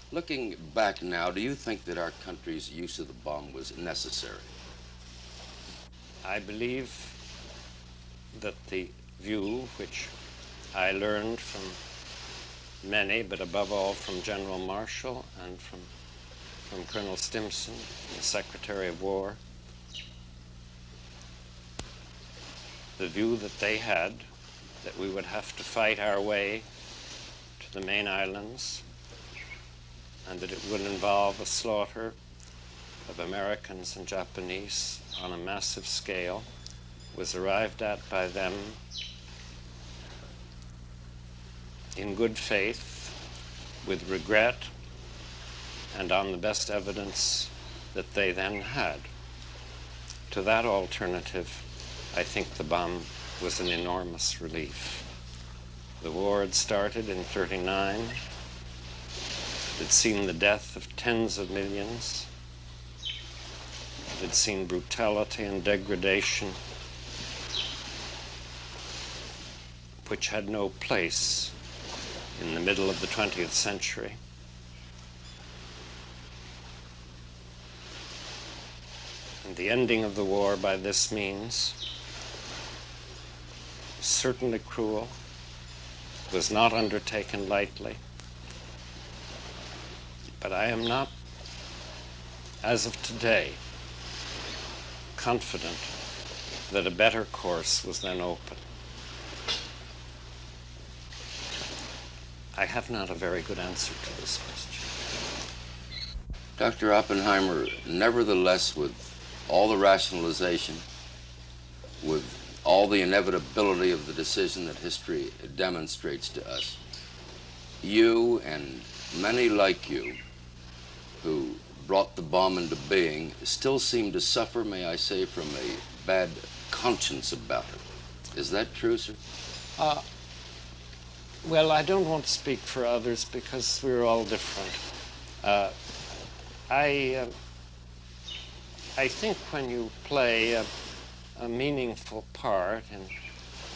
Looking back now, do you think that our country's use of the bomb was necessary? I believe that the view which I learned from many, but above all from General Marshall and from Colonel Stimson, the Secretary of War, the view that they had, that we would have to fight our way to the main islands, and that it would involve a slaughter of Americans and Japanese on a massive scale, was arrived at by them in good faith, with regret, and on the best evidence that they then had. To that alternative, I think the bomb was an enormous relief. The war had started in '39. It had seen the death of tens of millions. It had seen brutality and degradation which had no place in the middle of the 20th century. And the ending of the war by this means, certainly cruel, was not undertaken lightly. But I am not, as of today, confident that a better course was then open. I have not a very good answer to this question. Dr. Oppenheimer, nevertheless, with all the rationalization, with all the inevitability of the decision that history demonstrates to us, you and many like you who brought the bomb into being still seem to suffer, may I say, from a bad conscience about it. Is that true, sir? Well, I don't want to speak for others because we're all different. I think when you play a meaningful part in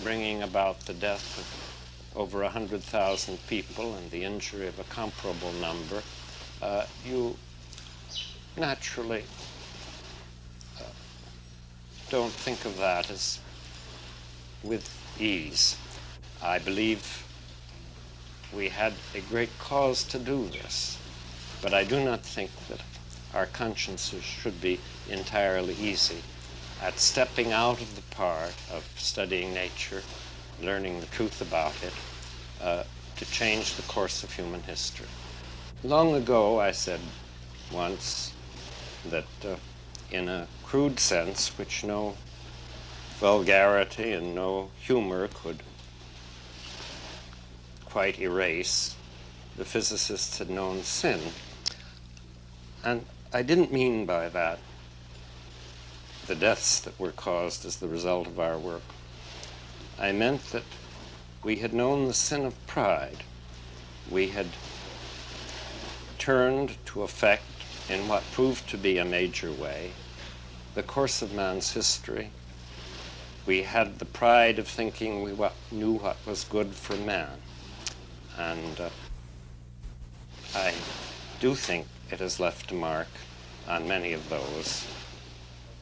bringing about the death of over 100,000 people and the injury of a comparable number, you naturally don't think of that as with ease. I believe we had a great cause to do this, but I do not think that our consciences should be entirely easy at stepping out of the part of studying nature, learning the truth about it, to change the course of human history. Long ago, I said once that in a crude sense, which no vulgarity and no humor could quite erase, the physicists had known sin. And I didn't mean by that the deaths that were caused as the result of our work. I meant that we had known the sin of pride. We had turned to affect, in what proved to be a major way, the course of man's history. We had the pride of thinking we knew what was good for man. And I do think it has left a mark on many of those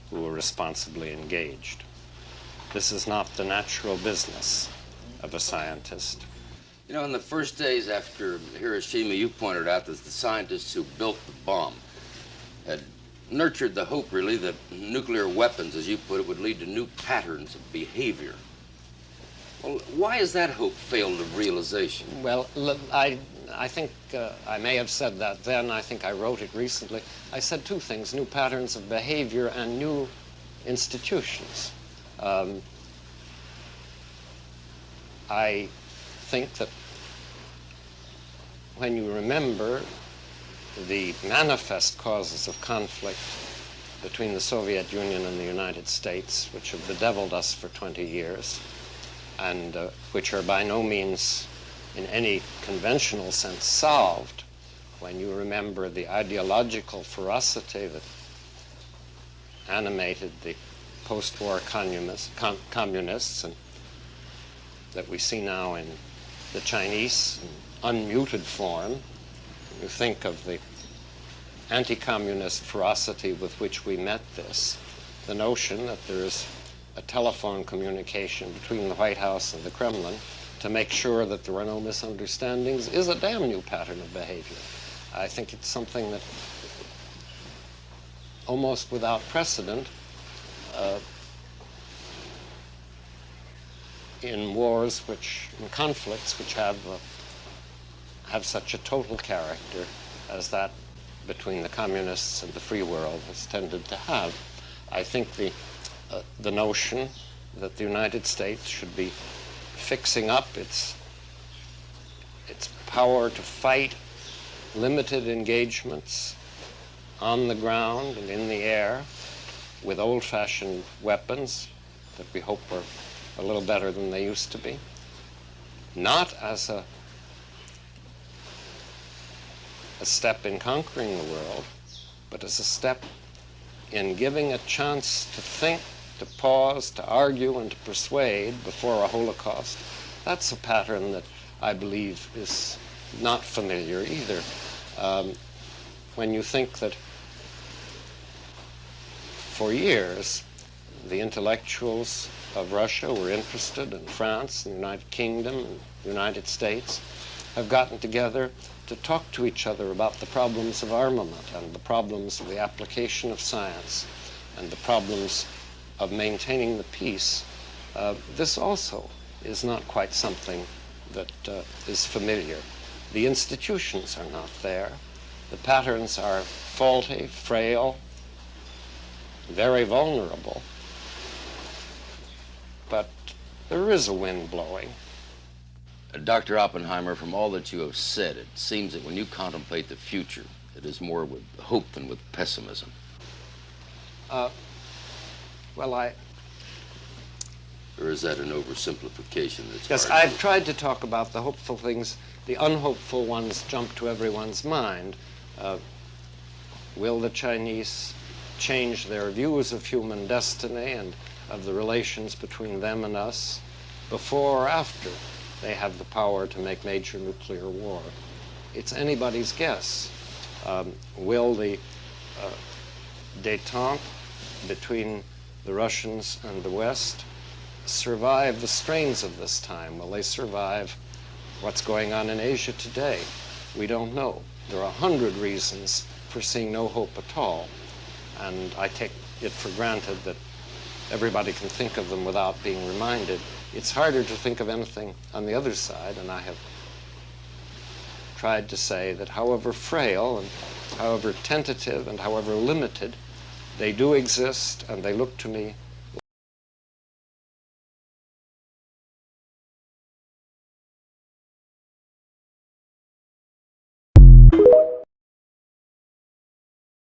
who were responsibly engaged. This is not the natural business of a scientist. You know, in the first days after Hiroshima, you pointed out that the scientists who built the bomb had nurtured the hope, really, that nuclear weapons, as you put it, would lead to new patterns of behavior. Well, why has that hope failed of realization? Well, I think I may have said that then. I think I wrote it recently. I said two things: new patterns of behavior and new institutions. I think that when you remember the manifest causes of conflict between the Soviet Union and the United States, which have bedeviled us for 20 years, and which are by no means in any conventional sense solved, when you remember the ideological ferocity that animated the post-war communists and that we see now in the Chinese in unmuted form, You think of the anti-communist ferocity with which we met this, the notion that there is a telephone communication between the White House and the Kremlin to make sure that there are no misunderstandings is a damn new pattern of behavior. I think it's something that almost without precedent in wars in conflicts which have such a total character as that between the communists and the free world has tended to have. I think the notion that the United States should be fixing up its power to fight limited engagements on the ground and in the air with old-fashioned weapons that we hope are a little better than they used to be, not as a step in conquering the world, but as a step in giving a chance to think, to pause, to argue, and to persuade before a holocaust. That's a pattern that I believe is not familiar either. When you think that for years the intellectuals of Russia were interested in France and the United Kingdom and the United States, have gotten together to talk to each other about the problems of armament and the problems of the application of science and the problems of maintaining the peace. This also is not quite something that is familiar. The institutions are not there. The patterns are faulty, frail, very vulnerable. But there is a wind blowing. Dr. Oppenheimer, from all that you have said, it seems that when you contemplate the future, it is more with hope than with pessimism. Well, Or is that an oversimplification that's yes, hard I've tried to talk about the hopeful things. The unhopeful ones jump to everyone's mind. Will the Chinese change their views of human destiny and of the relations between them and us before or after they have the power to make major nuclear war? It's anybody's guess. Will the détente between the Russians and the West survive the strains of this time? Will they survive what's going on in Asia today? We don't know. There are 100 reasons for seeing no hope at all, and I take it for granted that everybody can think of them without being reminded. It's harder to think of anything on the other side, and I have tried to say that however frail and however tentative and however limited, they do exist, and they look to me